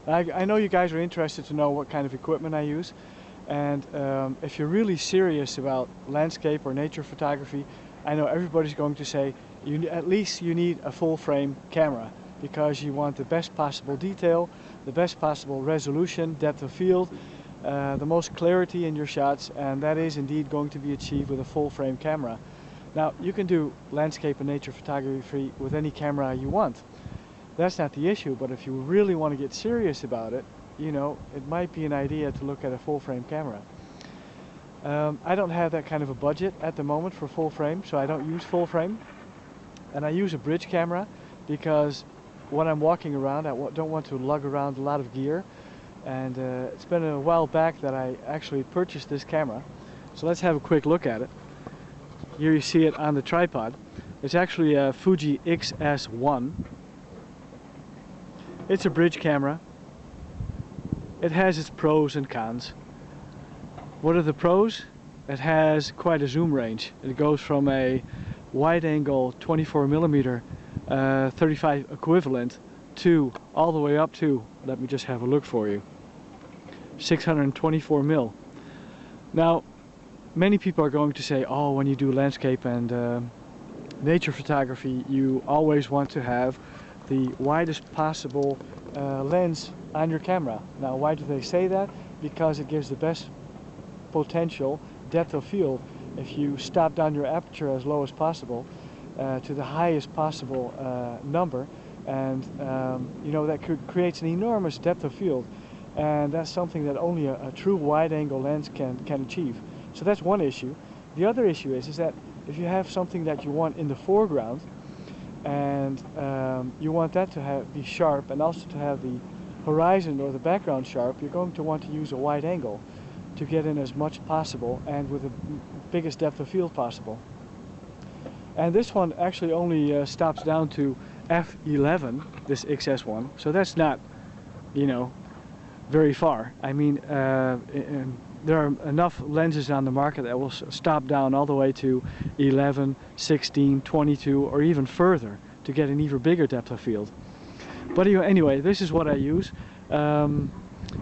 I know you guys are interested to know what kind of equipment I use, and if you're really serious about landscape or nature photography, I know everybody's going to say at least you need a full frame camera because you want the best possible detail, the best possible resolution, depth of field, the most clarity in your shots, and that is indeed going to be achieved with a full frame camera. Now, you can do landscape and nature photography with any camera you want. That's not the issue, but if you really want to get serious about it, you know, it might be an idea to look at a full frame camera. I don't have that kind of a budget at the moment for full frame, so I don't use full frame. And I use a bridge camera because when I'm walking around, I don't want to lug around a lot of gear. And it's been a while back that I actually purchased this camera. So let's have a quick look at it. Here you see it on the tripod. It's actually a Fuji XS1. It's a bridge camera. It has its pros and cons. What are the pros? It has quite a zoom range. It goes from a wide angle 24mm 35 equivalent to all the way up to, let me just have a look for you, 624mm. Now, many people are going to say, oh, when you do landscape and nature photography, you always want to have the widest possible lens on your camera. Now, why do they say that? Because it gives the best potential depth of field if you stop down your aperture as low as possible to the highest possible number, and you know, that creates an enormous depth of field, and that's something that only a true wide-angle lens can achieve. So that's one issue. The other issue is that if you have something that you want in the foreground and you want that to be sharp and also to have the horizon or the background sharp, you're going to want to use a wide angle to get in as much possible and with the biggest depth of field possible. And this one actually only stops down to f11, this XS1, so that's not, you know, very far. I mean, there are enough lenses on the market that will stop down all the way to 11, 16, 22, or even further to get an even bigger depth of field. But anyway, this is what I use.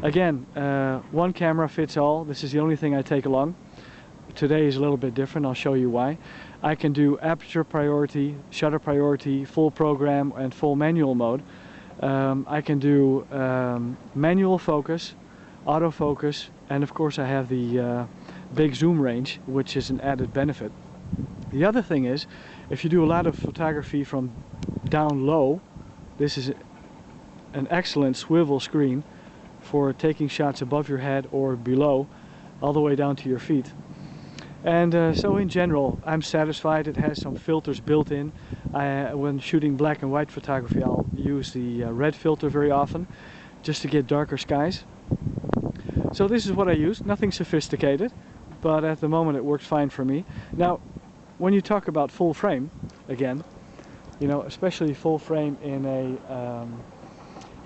Again, one camera fits all. This is the only thing I take along. Today is a little bit different. I'll show you why. I can do aperture priority, shutter priority, full program, and full manual mode. I can do manual focus, autofocus, and of course I have the big zoom range, which is an added benefit. The other thing is, if you do a lot of photography from down low, this is an excellent swivel screen for taking shots above your head or below, all the way down to your feet. And so in general, I'm satisfied. It has some filters built in. When shooting black and white photography, I'll use the red filter very often, just to get darker skies. So this is what I use. Nothing sophisticated, but at the moment it works fine for me. Now, when you talk about full frame, again, you know, especially full frame in a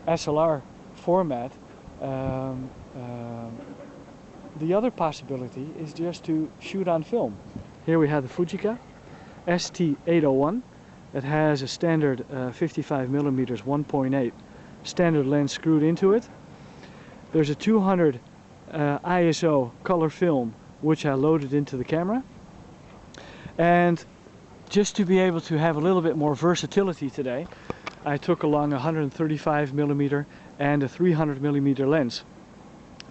SLR format, the other possibility is just to shoot on film. Here we have the Fujica ST801. It has a standard 55mm 1.8 standard lens screwed into it. There's a 200 ISO color film which I loaded into the camera. And just to be able to have a little bit more versatility today, I took along a 135mm and a 300mm lens.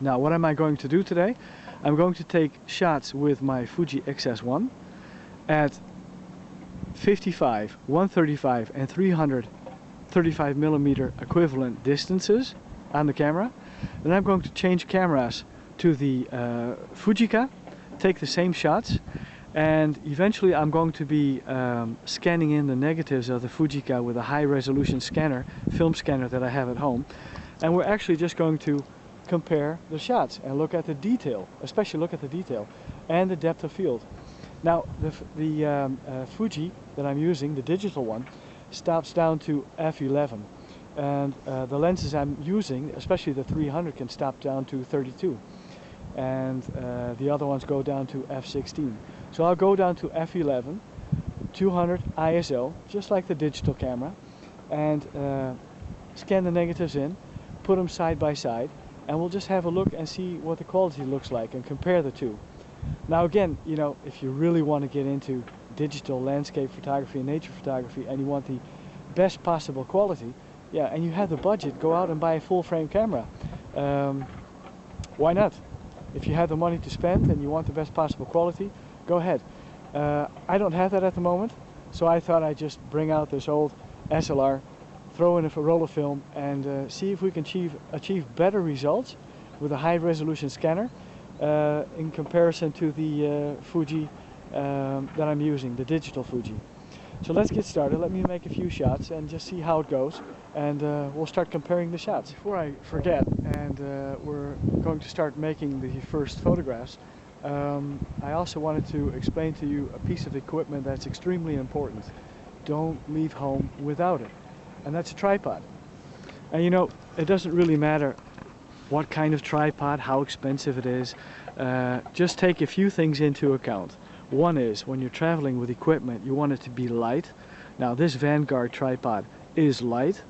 Now, what am I going to do today? I'm going to take shots with my Fuji XS1 at 55, 135 and 335mm equivalent distances on the camera. And I'm going to change cameras to the Fujica, take the same shots, and eventually I'm going to be scanning in the negatives of the Fujica with a high resolution scanner, film scanner that I have at home. And we're actually just going to compare the shots and look at the detail, especially look at the detail and the depth of field. Now, the Fuji that I'm using, the digital one, stops down to f11, and the lenses I'm using, especially the 300, can stop down to 32, and the other ones go down to f16. So I'll go down to f11, 200 ISO, just like the digital camera, and scan the negatives in, put them side by side, and we'll just have a look and see what the quality looks like and compare the two. Now again, you know, if you really want to get into digital landscape photography and nature photography and you want the best possible quality, yeah, and you have the budget, go out and buy a full frame camera. Why not? If you have the money to spend and you want the best possible quality, go ahead. I don't have that at the moment, so I thought I'd just bring out this old SLR, throw in a roll of film, and see if we can achieve better results with a high resolution scanner in comparison to the Fuji that I'm using, the digital Fuji. So let's get started. Let me make a few shots and just see how it goes, and we'll start comparing the shots. Before I forget, and we're going to start making the first photographs, I also wanted to explain to you a piece of equipment that's extremely important. Don't leave home without it, and that's a tripod. And you know, it doesn't really matter what kind of tripod, how expensive it is, just take a few things into account. One is, when you're traveling with equipment, you want it to be light. Now this Vanguard tripod is light,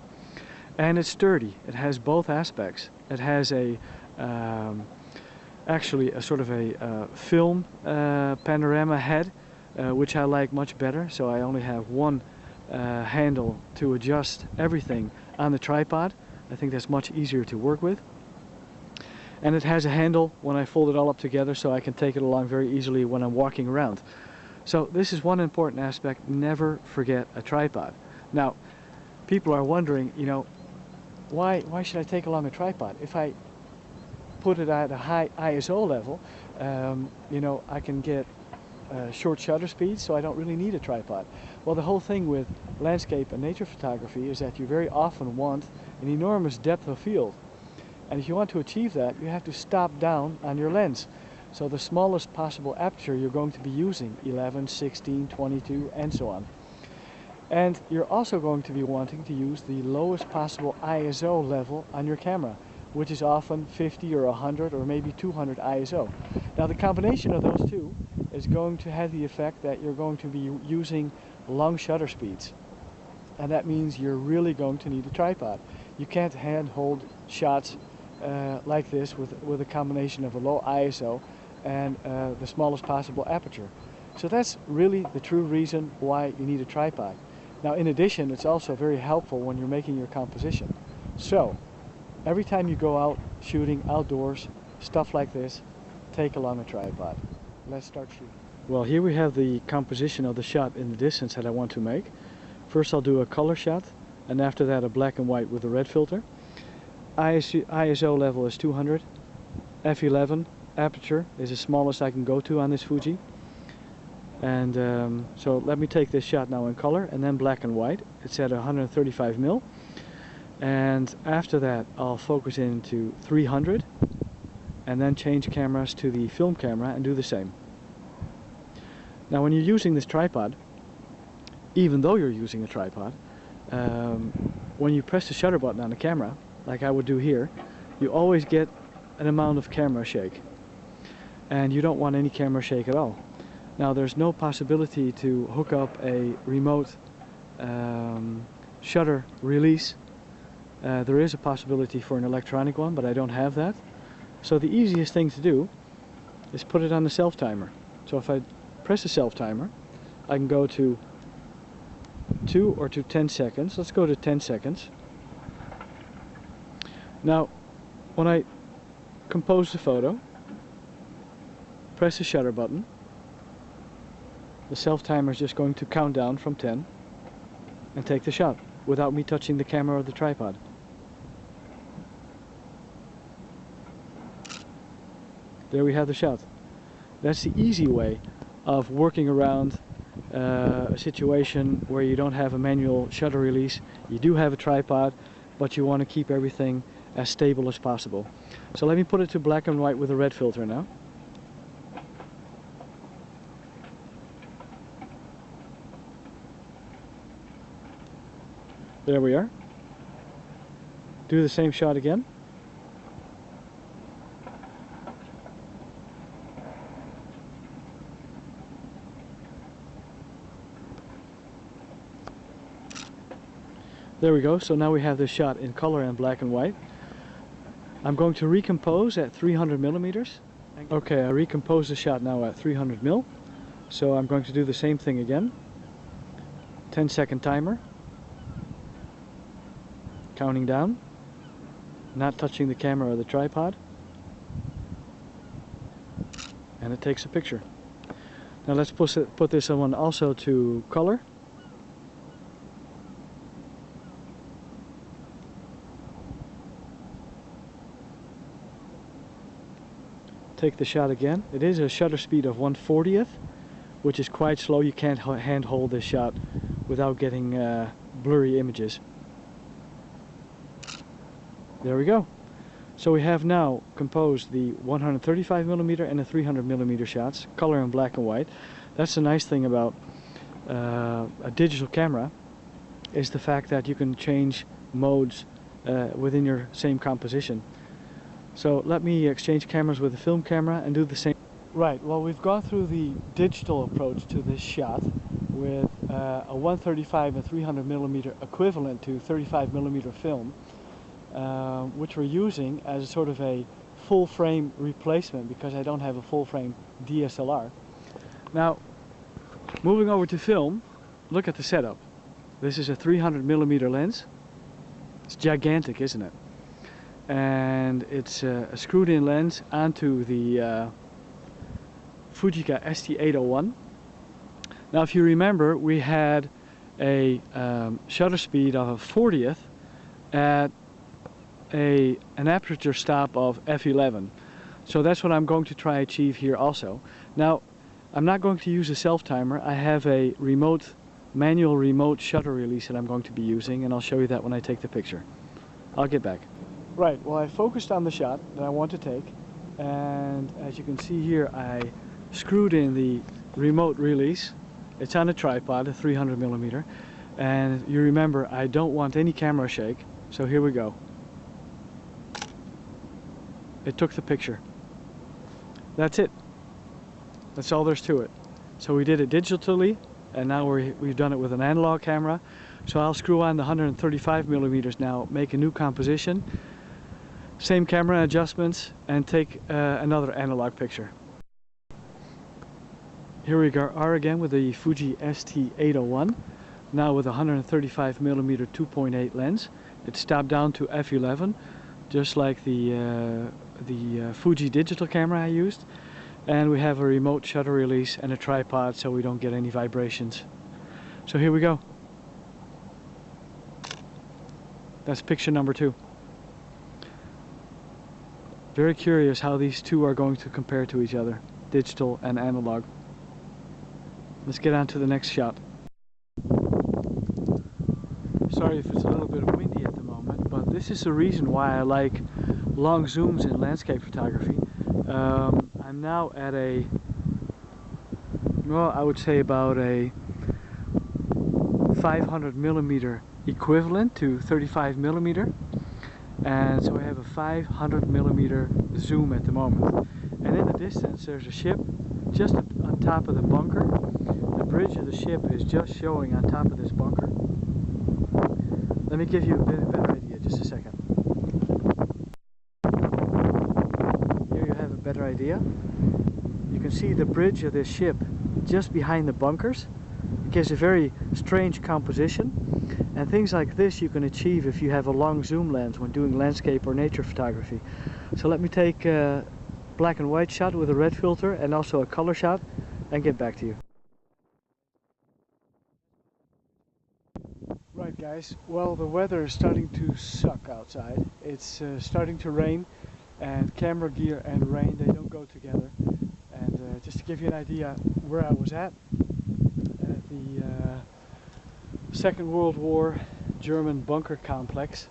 and it's sturdy. It has both aspects. It has a actually a sort of a film panorama head, which I like much better, so I only have one handle to adjust everything on the tripod. I think that's much easier to work with. And it has a handle when I fold it all up together, so I can take it along very easily when I'm walking around. So this is one important aspect. Never forget a tripod. Now, people are wondering, you know, why should I take along a tripod? If I put it at a high ISO level, you know, I can get short shutter speeds, so I don't really need a tripod. Well, the whole thing with landscape and nature photography is that you very often want an enormous depth of field. And if you want to achieve that, you have to stop down on your lens. So the smallest possible aperture you're going to be using, 11, 16, 22, and so on. And you're also going to be wanting to use the lowest possible ISO level on your camera, which is often 50 or 100 or maybe 200 ISO. Now the combination of those two is going to have the effect that you're going to be using long shutter speeds. And that means you're really going to need a tripod. You can't handhold shots like this with a combination of a low ISO and the smallest possible aperture. So that's really the true reason why you need a tripod. Now in addition, it's also very helpful when you're making your composition. So every time you go out shooting outdoors, stuff like this, take along a tripod. Let's start shooting. Well, here we have the composition of the shot in the distance that I want to make. First I'll do a color shot, and after that a black and white with a red filter. ISO level is 200, f11 aperture is the smallest I can go to on this Fuji. And so let me take this shot now in color and then black and white. It's at 135mm, and after that I'll focus into 300 and then change cameras to the film camera and do the same. Now when you're using this tripod, even though you're using a tripod, when you press the shutter button on the camera, like I would do here, you always get an amount of camera shake, and you don't want any camera shake at all. Now there's no possibility to hook up a remote shutter release. There is a possibility for an electronic one, but I don't have that. So the easiest thing to do is put it on the self timer. So if I press the self timer, I can go to 2 or to 10 seconds. Let's go to 10 seconds. Now, when I compose the photo, press the shutter button, the self timer is just going to count down from 10 and take the shot without me touching the camera or the tripod. There we have the shot. That's the easy way of working around a situation where you don't have a manual shutter release. You do have a tripod, but you want to keep everything as stable as possible. So let me put it to black and white with a red filter now. There we are. Do the same shot again. There we go. So now we have this shot in color and black and white. I'm going to recompose at 300 millimeters. Okay, I recomposed the shot now at 300 mil. So I'm going to do the same thing again. 10-second timer. Counting down. Not touching the camera or the tripod. And it takes a picture. Now let's put this one also to color. Take the shot again. It is a shutter speed of 1/40th, which is quite slow. You can't hand hold this shot without getting blurry images. There we go. So we have now composed the 135 millimeter and the 300 millimeter shots, color in black and white. That's the nice thing about a digital camera, is the fact that you can change modes within your same composition. So let me exchange cameras with the film camera and do the same. Right, well, we've gone through the digital approach to this shot with a 135 and 300 millimeter equivalent to 35 millimeter film, which we're using as a sort of a full frame replacement because I don't have a full frame DSLR. Now, moving over to film, look at the setup. This is a 300 millimeter lens. It's gigantic, isn't it? And it's a screwed in lens onto the Fujica ST801. Now if you remember, we had a shutter speed of a 40th at an aperture stop of f11. So that's what I'm going to try achieve here also. Now I'm not going to use a self timer. I have a manual remote shutter release that I'm going to be using, and I'll show you that when I take the picture. I'll get back. Right, well, I focused on the shot that I want to take, and as you can see here, I screwed in the remote release. It's on a tripod, a 300 millimeter, and you remember I don't want any camera shake, so here we go. It took the picture. That's it. That's all there's to it. So we did it digitally, and now we've done it with an analog camera. So I'll screw on the 135 millimeters now, make a new composition, same camera adjustments, and take another analog picture. Here we are again with the Fuji ST801, now with a 135 millimeter 2.8 lens. It's stopped down to f11, just like the Fuji digital camera I used. And we have a remote shutter release and a tripod so we don't get any vibrations. So here we go. That's picture number 2. Very curious how these two are going to compare to each other, digital and analog. Let's get on to the next shot. Sorry if it's a little bit windy at the moment, but this is the reason why I like long zooms in landscape photography. I'm now at a, well, I would say about a 500 millimeter equivalent to 35 millimeter. And so I have a 500 millimeter zoom at the moment. And in the distance there's a ship just on top of the bunker. The bridge of the ship is just showing on top of this bunker. Let me give you a better idea, just a second. Here you have a better idea. You can see the bridge of this ship just behind the bunkers. It gives a very strange composition. And things like this you can achieve if you have a long zoom lens when doing landscape or nature photography. So let me take a black and white shot with a red filter and also a color shot and get back to you. Right guys, well, the weather is starting to suck outside. It's starting to rain, and camera gear and rain, they don't go together. And just to give you an idea where I was at the Second World War German bunker complex.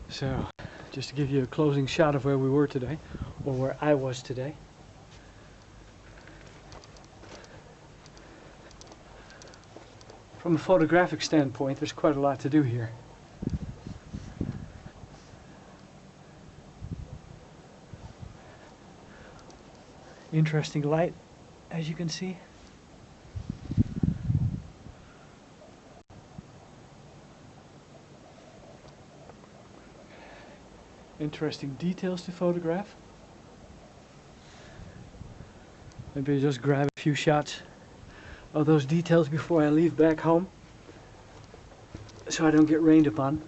So just to give you a closing shot of where we were today, or where I was today. From a photographic standpoint, there's quite a lot to do here. Interesting light, as you can see. interesting details to photograph. Maybe just grab a few shots of those details before I leave back home, so I don't get rained upon.